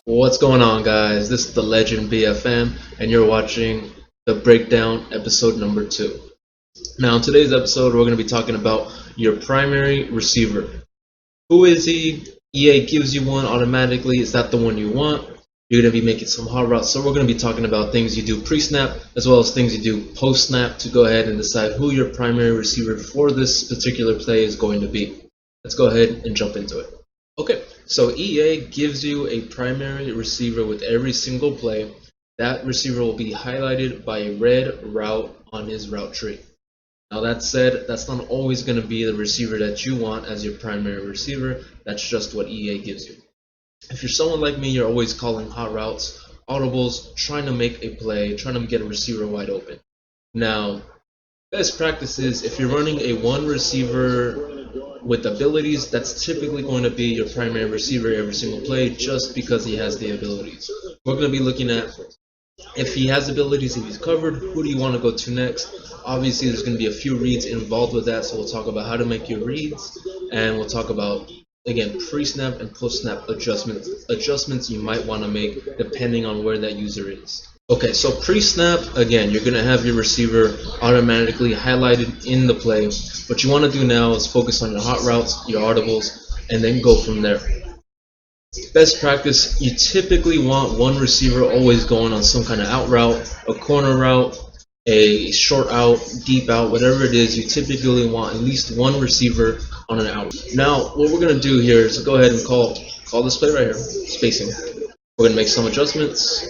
What's going on, guys? This is the Legend BFM, and you're watching the breakdown episode number 2. Now, in today's episode, we're going to be talking about your primary receiver. Who is he? EA gives you one automatically. Is that the one you want? You're going to be making some hot routes, so we're going to be talking about things you do pre-snap as well as things you do post-snap to go ahead and decide who your primary receiver for this particular play is going to be. Let's go ahead and jump into it. Okay, so EA gives you a primary receiver with every single play. That receiver will be highlighted by a red route on his route tree. Now that said, that's not always going to be the receiver that you want as your primary receiver. That's just what EA gives you. If you're someone like me, you're always calling hot routes, audibles, trying to make a play, trying to get a receiver wide open. Now, best practice is if you're running a one receiver with abilities, that's typically going to be your primary receiver every single play just because he has the abilities. We're going to be looking at if he has abilities, if he's covered, who do you want to go to next? Obviously, there's going to be a few reads involved with that, so we'll talk about how to make your reads, and we'll talk about, again, pre-snap and post-snap adjustments you might want to make depending on where that user is. Okay, so pre-snap, again, you're going to have your receiver automatically highlighted in the play. What you want to do now is focus on your hot routes, your audibles, and then go from there. Best practice, you typically want one receiver always going on some kind of out route, a corner route, a short out, deep out, whatever it is. You typically want at least one receiver on an out. Now, what we're going to do here is go ahead and call this play right here, spacing. We're going to make some adjustments.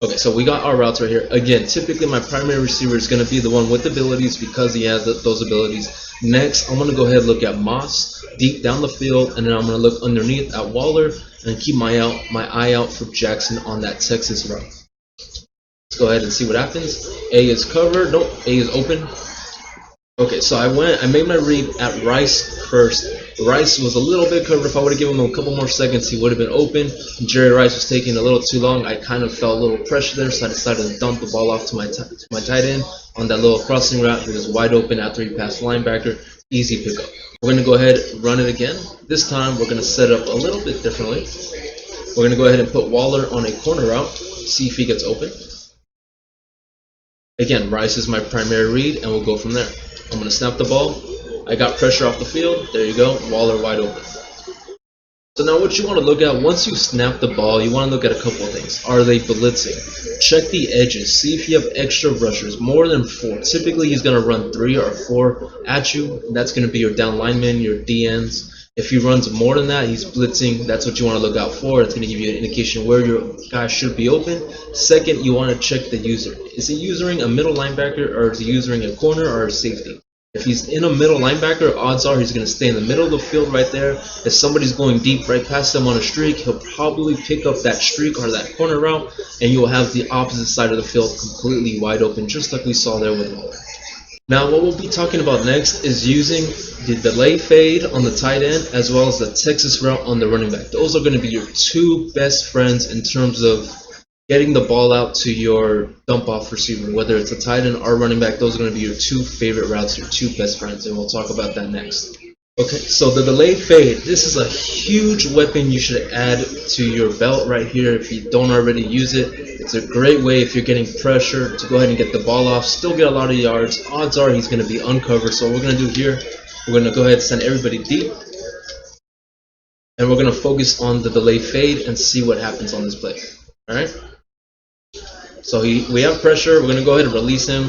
Okay, so we got our routes right here. Again, typically my primary receiver is going to be the one with abilities because he has those abilities. Next, I'm going to go ahead and look at Moss deep down the field, and then I'm going to look underneath at Waller and keep my eye out for Jackson on that Texas route. Let's go ahead and see what happens. A is covered. Nope, A is open. Okay, so I made my read at Rice first. Rice was a little bit covered. If I would have given him a couple more seconds, he would have been open. Jerry Rice was taking a little too long. I kind of felt a little pressure there, so I decided to dump the ball off to my tight end on that little crossing route. He was wide open after he passed linebacker. Easy pickup. We're going to go ahead and run it again. This time, we're going to set up a little bit differently. We're going to go ahead and put Waller on a corner route, see if he gets open. Again, Rice is my primary read, and we'll go from there. I'm going to snap the ball. I got pressure off the field. There you go. Waller wide open. So now what you want to look at, once you snap the ball, you want to look at a couple of things. Are they blitzing? Check the edges. See if you have extra rushers, more than 4. Typically, he's going to run 3 or 4 at you. And that's going to be your down linemen, your DNs. If he runs more than that, he's blitzing. That's what you want to look out for. It's going to give you an indication where your guy should be open. Second, you want to check the user. Is he using a middle linebacker, or is he using a corner or a safety? If he's in a middle linebacker, odds are he's going to stay in the middle of the field right there. If somebody's going deep right past him on a streak, he'll probably pick up that streak or that corner route, and you'll have the opposite side of the field completely wide open, just like we saw there with Waller. Now, what we'll be talking about next is using the delay fade on the tight end as well as the Texas route on the running back. Those are going to be your two best friends in terms of getting the ball out to your dump-off receiver, whether it's a tight end or running back. Those are going to be your two favorite routes, your two best friends, and we'll talk about that next. Okay, so the delay fade, this is a huge weapon you should add to your belt right here if you don't already use it. It's a great way if you're getting pressure to go ahead and get the ball off, still get a lot of yards. Odds are he's going to be uncovered, so what we're going to do here, we're going to go ahead and send everybody deep, and we're going to focus on the delay fade and see what happens on this play. All right? So we have pressure. We're going to go ahead and release him.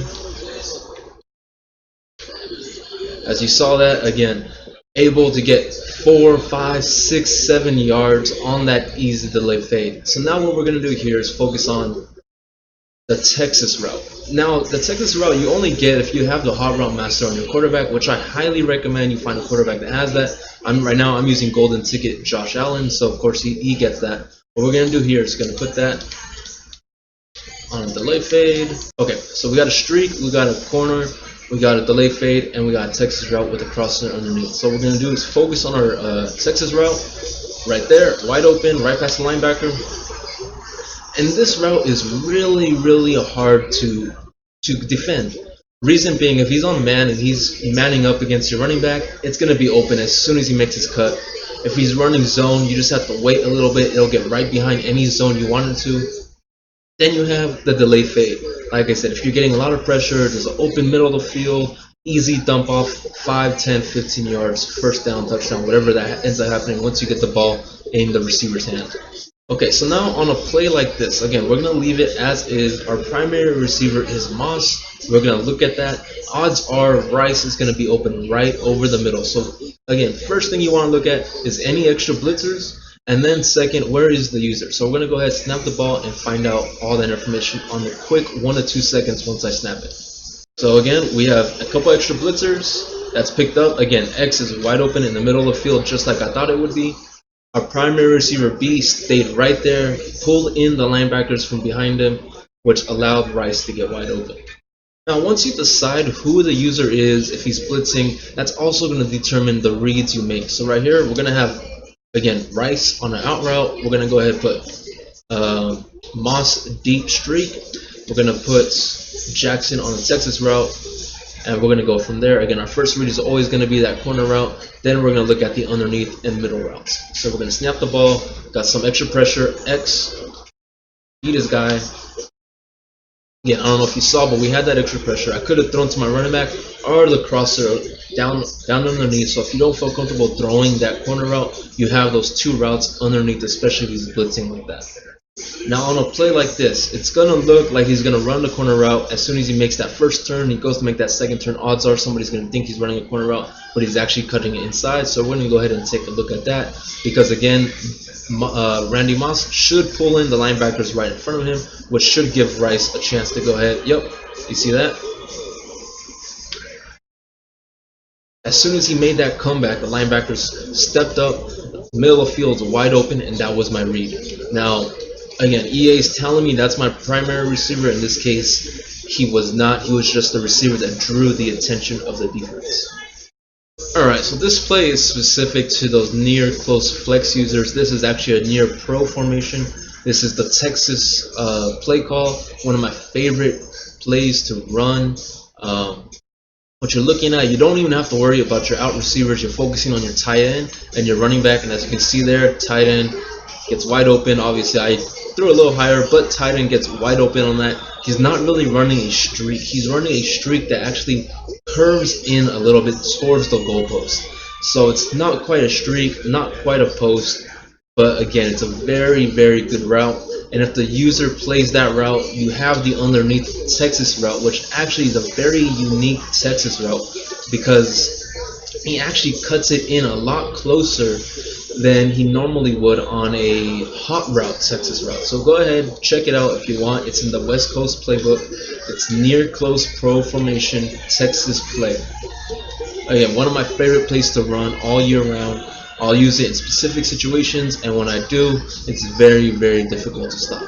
As you saw that, again, able to get 4, 5, 6, 7 yards on that easy delay fade. So now what we're going to do here is focus on the Texas route. Now, the Texas route you only get if you have the hot route master on your quarterback, which I highly recommend you find a quarterback that has that. Right now I'm using golden ticket Josh Allen, so of course he gets that. What we're going to do here is going to put that on a delay fade. Okay, so we got a streak, we got a corner, we got a delay fade, and we got a Texas route with a crosser underneath. So what we're going to do is focus on our Texas route right there, wide open, right past the linebacker. And this route is really, really hard to to defend. Reason being, if he's on man and he's manning up against your running back, it's going to be open as soon as he makes his cut. If he's running zone, you just have to wait a little bit. It'll get right behind any zone you want it to. Then you have the delay fade. Like I said, if you're getting a lot of pressure, there's an open middle of the field, easy dump off, 5, 10, 15 yards, first down, touchdown, whatever that ends up happening once you get the ball in the receiver's hand. Okay, so now on a play like this, again, we're going to leave it as is. Our primary receiver is Moss. We're going to look at that. Odds are Rice is going to be open right over the middle. So, again, first thing you want to look at is any extra blitzers. And then second, where is the user? So we're going to go ahead, snap the ball, and find out all that information on the quick 1 to 2 seconds once I snap it. So again, we have a couple extra blitzers. That's picked up. Again, X is wide open in the middle of the field just like I thought it would be. Our primary receiver B stayed right there, pulled in the linebackers from behind him, which allowed Rice to get wide open. Now, once you decide who the user is, if he's blitzing, that's also going to determine the reads you make. So right here, we're going to have, again, Rice on an out route. We're going to go ahead and put Moss deep streak. We're going to put Jackson on the Texas route. And we're going to go from there. Again, our first read is always going to be that corner route. Then we're going to look at the underneath and middle routes. So we're going to snap the ball. Got some extra pressure. X. Beat his guy. Again, I don't know if you saw, but we had that extra pressure. I could have thrown to my running back or the crosser down underneath. So if you don't feel comfortable throwing that corner route, you have those two routes underneath, especially if he's blitzing like that. Now on a play like this, it's going to look like he's going to run the corner route. As soon as he makes that first turn, he goes to make that second turn. Odds are somebody's going to think he's running a corner route, but he's actually cutting it inside. So we're going to go ahead and take a look at that. Because again, Randy Moss should pull in the linebackers right in front of him, which should give Rice a chance to go ahead. Yep, you see that? As soon as he made that comeback, the linebackers stepped up, middle of the field's wide open, and that was my read. Now, again, EA is telling me that's my primary receiver. In this case, he was not. He was just the receiver that drew the attention of the defense. Alright, so this play is specific to those near close flex users. This is actually a near pro formation. This is the Texas play call. One of my favorite plays to run. What you're looking at, you don't even have to worry about your out receivers. You're focusing on your tight end and your running back. And as you can see there, tight end gets wide open. Obviously, I threw a little higher, but tight end gets wide open on that. He's not really running a streak. He's running a streak that actually curves in a little bit towards the goalpost. So it's not quite a streak, not quite a post, but again, it's a very, very good route. And if the user plays that route, you have the underneath Texas route, which actually is a very unique Texas route because he actually cuts it in a lot closer than he normally would on a hot route Texas route. So go ahead, check it out if you want. It's in the West Coast playbook. It's near close pro formation Texas play. Again, one of my favorite plays to run all year round. I'll use it in specific situations, and when I do, it's very, very difficult to stop.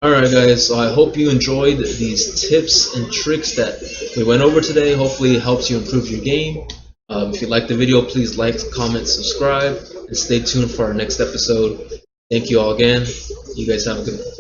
Alright guys, so I hope you enjoyed these tips and tricks that we went over today. Hopefully it helps you improve your game. If you liked the video, please like, comment, subscribe, and stay tuned for our next episode. Thank you all again. You guys have a good one.